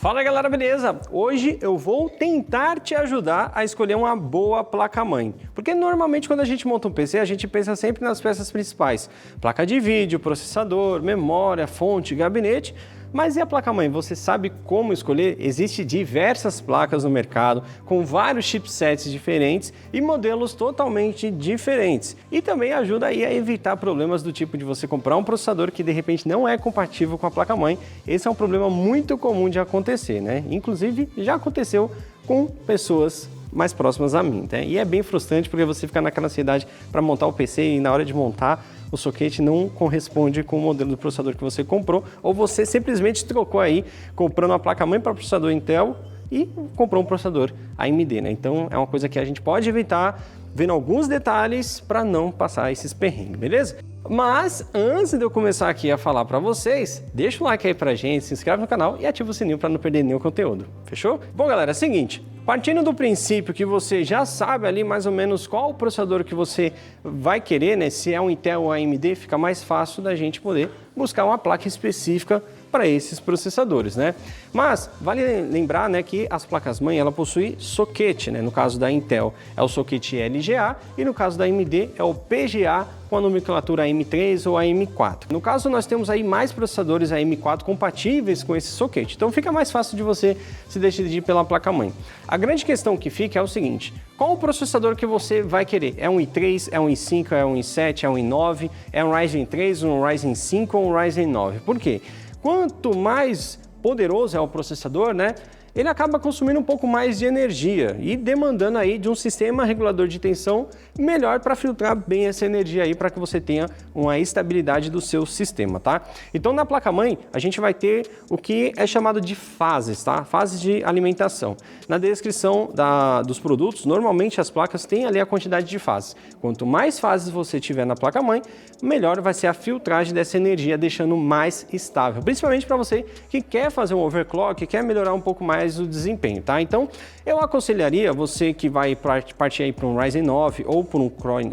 Fala galera, beleza? Hoje eu vou tentar te ajudar a escolher uma boa placa-mãe. Porque normalmente quando a gente monta um PC, a gente pensa sempre nas peças principais. Placa de vídeo, processador, memória, fonte, gabinete. Mas e a placa-mãe? Você sabe como escolher? Existem diversas placas no mercado, com vários chipsets diferentes e modelos totalmente diferentes. E também ajuda aí a evitar problemas do tipo de você comprar um processador que de repente não é compatível com a placa-mãe. Esse é um problema muito comum de acontecer, né? Inclusive, já aconteceu com pessoas mais próximas a mim, né? E é bem frustrante porque você fica naquela ansiedade para montar o PC e na hora de montar o soquete não corresponde com o modelo do processador que você comprou, ou você simplesmente trocou aí, comprando uma placa-mãe para processador Intel e comprou um processador AMD, né? Então é uma coisa que a gente pode evitar vendo alguns detalhes para não passar esses perrengues, beleza? Mas antes de eu começar aqui a falar para vocês, deixa o like aí pra gente, se inscreve no canal e ativa o sininho para não perder nenhum conteúdo, fechou? Bom galera, é o seguinte, partindo do princípio que você já sabe ali mais ou menos qual o processador que você vai querer, né? Se é um Intel ou AMD, fica mais fácil da gente poder buscar uma placa específica para esses processadores, né? Mas vale lembrar, né, que as placas-mãe ela possui soquete, né? No caso da Intel é o soquete LGA e no caso da AMD é o PGA com a nomenclatura AM3 ou AM4. No caso nós temos aí mais processadores AM4 compatíveis com esse soquete, então fica mais fácil de você se decidir pela placa-mãe. A grande questão que fica é o seguinte: qual o processador que você vai querer? É um i3, é um i5, é um i7, é um i9, é um Ryzen 3, um Ryzen 5 ou um Ryzen 9? Por quê? Quanto mais poderoso é o processador, né, ele acaba consumindo um pouco mais de energia e demandando aí de um sistema regulador de tensão melhor para filtrar bem essa energia aí para que você tenha uma estabilidade do seu sistema, tá? Então na placa-mãe a gente vai ter o que é chamado de fases, tá? Fases de alimentação. Na descrição dos produtos, normalmente as placas têm ali a quantidade de fases. Quanto mais fases você tiver na placa-mãe, melhor vai ser a filtragem dessa energia, deixando mais estável. Principalmente para você que quer fazer um overclock, que quer melhorar um pouco mais o desempenho, tá? Então, eu aconselharia você que vai partir aí para um Ryzen 9 ou para um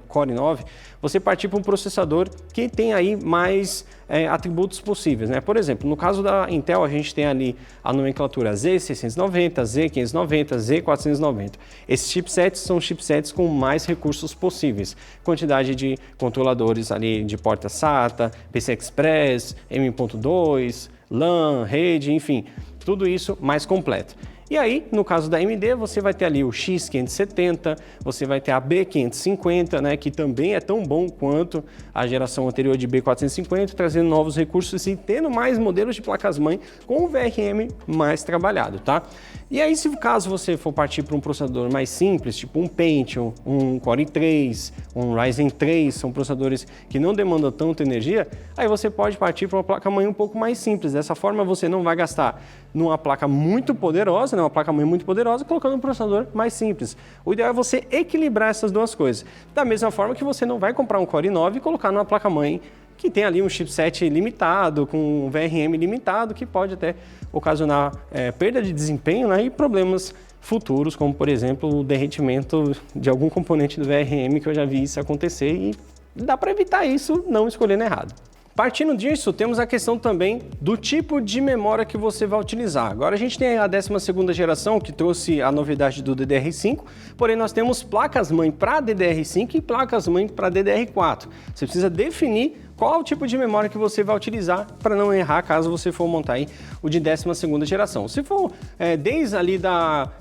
Core 9, você partir para um processador que tem aí mais atributos possíveis, né? Por exemplo, no caso da Intel, a gente tem ali a nomenclatura Z690, Z590, Z490. Esses chipsets são chipsets com mais recursos possíveis. Quantidade de controladores ali de porta SATA, PCI Express, M.2, LAN, rede, enfim, tudo isso mais completo. E aí, no caso da AMD, você vai ter ali o X570, você vai ter a B550, né, que também é tão bom quanto a geração anterior de B450, trazendo novos recursos e tendo mais modelos de placas-mãe com o VRM mais trabalhado, tá? E aí, se caso você for partir para um processador mais simples, tipo um Pentium, um Core i3, um Ryzen 3, são processadores que não demandam tanta energia, aí você pode partir para uma placa-mãe um pouco mais simples. Dessa forma, você não vai gastar numa placa muito poderosa, né, uma placa-mãe muito poderosa, colocando um processador mais simples. O ideal é você equilibrar essas duas coisas. Da mesma forma que você não vai comprar um Core i9 e colocar numa placa-mãe que tem ali um chipset limitado, com um VRM limitado, que pode até ocasionar perda de desempenho, né, e problemas futuros, como por exemplo o derretimento de algum componente do VRM, que eu já vi isso acontecer e dá para evitar isso não escolhendo errado. Partindo disso, temos a questão também do tipo de memória que você vai utilizar. Agora a gente tem a 12ª geração, que trouxe a novidade do DDR5, porém nós temos placas-mãe para DDR5 e placas-mãe para DDR4. Você precisa definir qual o tipo de memória que você vai utilizar para não errar caso você for montar aí o de 12ª geração. Se for desde ali da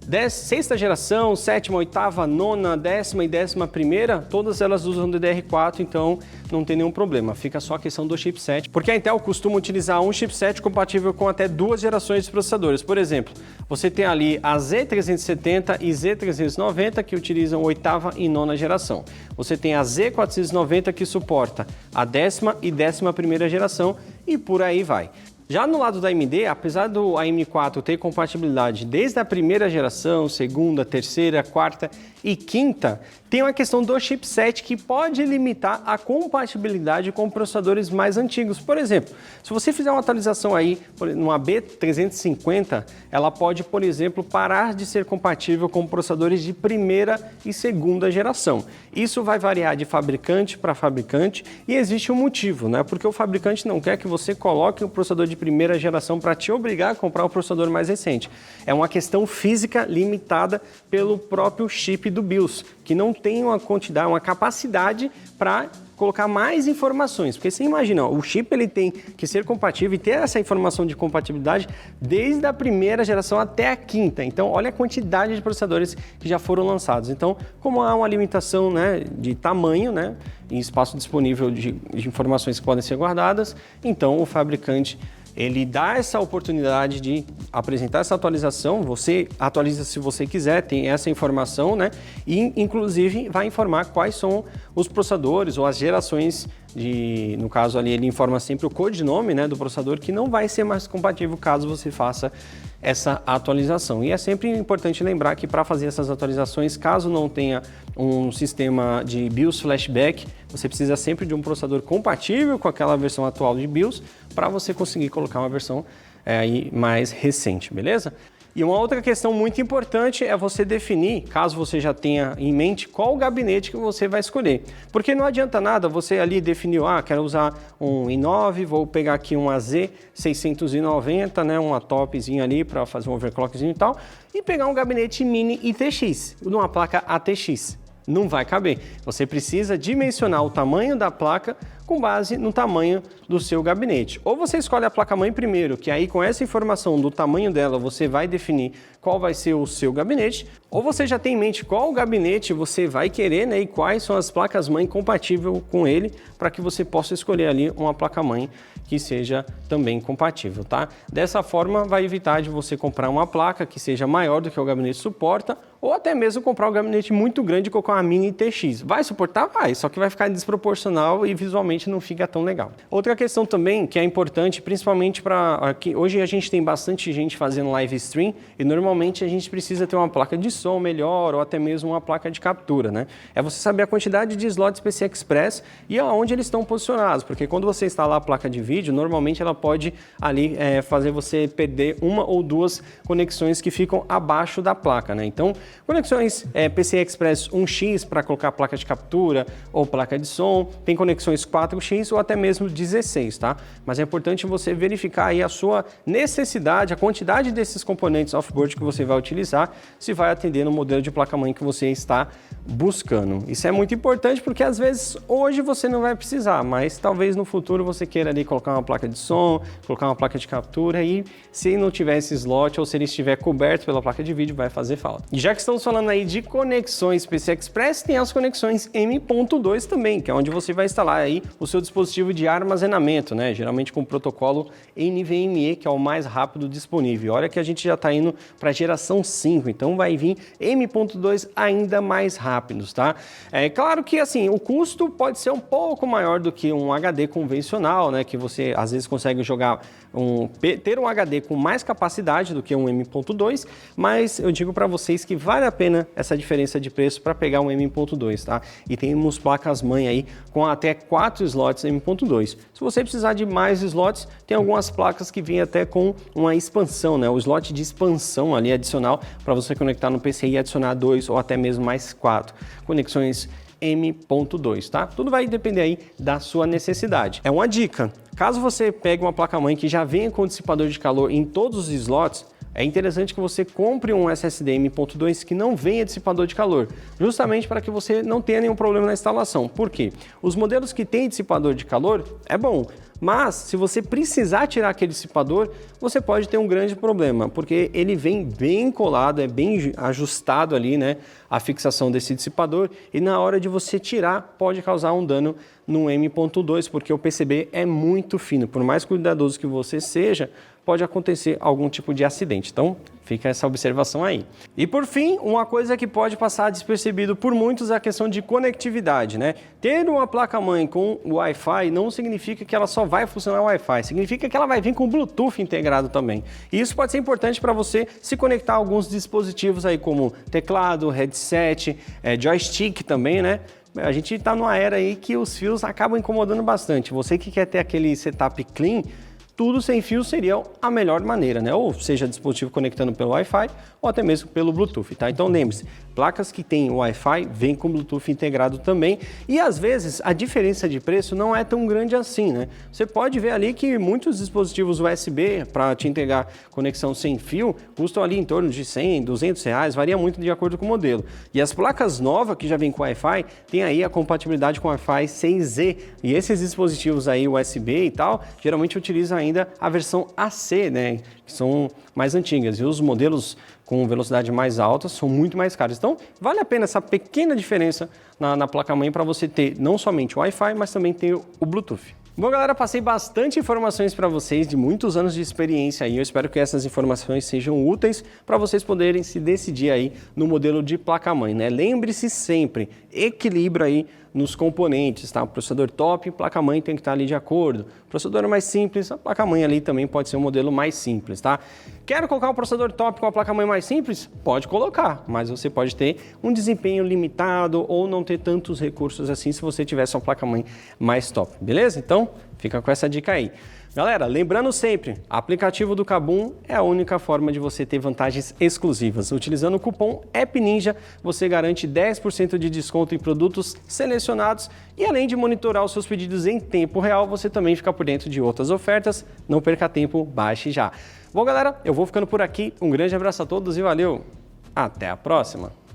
6ª geração, 7ª, 8ª, 9ª, 10ª e 11ª, todas elas usam DDR4, então não tem nenhum problema, fica só a questão do chipset, porque a Intel costuma utilizar um chipset compatível com até 2 gerações de processadores. Por exemplo, você tem ali a Z370 e Z390 que utilizam 8ª e 9ª geração. Você tem a Z490 que suporta a 10ª e 11ª geração e por aí vai. Já no lado da AMD, apesar do AM4 ter compatibilidade desde a 1ª geração, 2ª, 3ª, 4ª e 5ª, tem uma questão do chipset que pode limitar a compatibilidade com processadores mais antigos. Por exemplo, se você fizer uma atualização aí numa B350, ela pode, por exemplo, parar de ser compatível com processadores de 1ª e 2ª geração. Isso vai variar de fabricante para fabricante e existe um motivo, né? Porque o fabricante não quer que você coloque o processador de primeira geração para te obrigar a comprar o processador mais recente. É uma questão física limitada pelo próprio chip do BIOS, que não tem uma quantidade, uma capacidade para colocar mais informações, porque você imagina, ó, o chip ele tem que ser compatível e ter essa informação de compatibilidade desde a primeira geração até a quinta. Então, olha a quantidade de processadores que já foram lançados. Então, como há uma limitação, né, de tamanho, né, e espaço disponível de informações que podem ser guardadas, então o fabricante ele dá essa oportunidade de apresentar essa atualização, você atualiza se você quiser, tem essa informação, né? E inclusive vai informar quais são os processadores ou as gerações no caso ali ele informa sempre o codinome, né, do processador que não vai ser mais compatível caso você faça essa atualização. E é sempre importante lembrar que para fazer essas atualizações, caso não tenha um sistema de BIOS flashback, você precisa sempre de um processador compatível com aquela versão atual de BIOS para você conseguir colocar uma versão aí mais recente, beleza? E uma outra questão muito importante é você definir, caso você já tenha em mente, qual o gabinete que você vai escolher. Porque não adianta nada você ali definir, quero usar um i9, vou pegar aqui um AZ690, né, uma topzinha ali para fazer um overclockzinho e tal, e pegar um gabinete mini ITX, numa placa ATX. Não vai caber. Você precisa dimensionar o tamanho da placa com base no tamanho do seu gabinete. Ou você escolhe a placa-mãe primeiro, que aí com essa informação do tamanho dela você vai definir qual vai ser o seu gabinete, ou você já tem em mente qual gabinete você vai querer, né, e quais são as placas-mãe compatíveis com ele, para que você possa escolher ali uma placa-mãe que seja também compatível, tá? Dessa forma vai evitar de você comprar uma placa que seja maior do que o gabinete suporta, ou até mesmo comprar um gabinete muito grande e colocar uma mini TX. Vai suportar? Vai, só que vai ficar desproporcional e visualmente não fica tão legal. Outra questão também que é importante, principalmente para que hoje a gente tem bastante gente fazendo live stream e normalmente a gente precisa ter uma placa de som melhor ou até mesmo uma placa de captura, né? É você saber a quantidade de slots PCI Express e aonde eles estão posicionados, porque quando você instalar a placa de vídeo, normalmente ela pode ali fazer você perder uma ou duas conexões que ficam abaixo da placa, né? Então, conexões PCI Express 1x para colocar placa de captura ou placa de som, tem conexões 4x ou até mesmo 16, tá? Mas é importante você verificar aí a sua necessidade, a quantidade desses componentes off-board que você vai utilizar, se vai atender no modelo de placa-mãe que você está buscando. Isso é muito importante porque às vezes hoje você não vai precisar, mas talvez no futuro você queira ali colocar uma placa de som, colocar uma placa de captura e se não tiver esse slot ou se ele estiver coberto pela placa de vídeo, vai fazer falta. E já que estamos falando aí de conexões PCI Express, tem as conexões M.2 também, que é onde você vai instalar aí o seu dispositivo de armazenamento, né? Geralmente com o protocolo NVMe, que é o mais rápido disponível. Olha que a gente já está indo para a geração 5, então vai vir M.2 ainda mais rápidos, tá? É claro que assim, o custo pode ser um pouco maior do que um HD convencional, né? Que você às vezes consegue jogar ter um HD com mais capacidade do que um M.2, mas eu digo para vocês que vale a pena essa diferença de preço para pegar um M.2, tá? E temos placas-mãe aí com até 4 slots M.2. Se você precisar de mais slots, tem algumas placas que vêm até com uma expansão, né? O slot de expansão ali adicional para você conectar no PCI e adicionar 2 ou até mesmo mais 4 conexões M.2, tá? Tudo vai depender aí da sua necessidade. É uma dica, caso você pegue uma placa-mãe que já venha com dissipador de calor em todos os slots, é interessante que você compre um SSD M.2 que não venha dissipador de calor, justamente para que você não tenha nenhum problema na instalação. Por quê? Os modelos que têm dissipador de calor é bom, mas se você precisar tirar aquele dissipador, você pode ter um grande problema, porque ele vem bem colado, é bem ajustado ali, né, a fixação desse dissipador, e na hora de você tirar pode causar um dano no M.2, porque o PCB é muito fino. Por mais cuidadoso que você seja, pode acontecer algum tipo de acidente. Então, fica essa observação aí. E por fim, uma coisa que pode passar despercebido por muitos é a questão de conectividade, né? Ter uma placa-mãe com Wi-Fi não significa que ela só vai funcionar Wi-Fi, significa que ela vai vir com Bluetooth integrado também. E isso pode ser importante para você se conectar a alguns dispositivos aí como teclado, headset, joystick também, né? A gente está numa era aí que os fios acabam incomodando bastante. Você que quer ter aquele setup clean, tudo sem fio seria a melhor maneira, né? Ou seja, dispositivo conectando pelo Wi-Fi ou até mesmo pelo Bluetooth, tá? Então lembre-se, placas que têm Wi-Fi vêm com Bluetooth integrado também e às vezes a diferença de preço não é tão grande assim, né? Você pode ver ali que muitos dispositivos USB para te entregar conexão sem fio custam ali em torno de 100, 200 reais, varia muito de acordo com o modelo. E as placas novas que já vêm com Wi-Fi tem aí a compatibilidade com Wi-Fi 6E e esses dispositivos aí USB e tal, geralmente utilizam ainda a versão AC, né? Que são mais antigas e os modelos com velocidade mais alta são muito mais caros. Então, vale a pena essa pequena diferença na placa-mãe para você ter não somente o Wi-Fi, mas também ter o Bluetooth. Bom, galera, passei bastante informações para vocês de muitos anos de experiência aí. Eu espero que essas informações sejam úteis para vocês poderem se decidir aí no modelo de placa-mãe, né? Lembre-se sempre, equilíbrio aí nos componentes, tá? O processador top, placa-mãe tem que estar ali de acordo. O processador mais simples, a placa-mãe ali também pode ser um modelo mais simples, tá? Quero colocar um processador top com a placa-mãe mais simples? Pode colocar, mas você pode ter um desempenho limitado ou não ter tantos recursos assim se você tivesse uma placa-mãe mais top, beleza? Então, fica com essa dica aí. Galera, lembrando sempre, aplicativo do Kabum é a única forma de você ter vantagens exclusivas. Utilizando o cupom AppNinja, você garante 10% de desconto em produtos selecionados e além de monitorar os seus pedidos em tempo real, você também fica por dentro de outras ofertas. Não perca tempo, baixe já. Bom, galera, eu vou ficando por aqui. Um grande abraço a todos e valeu! Até a próxima!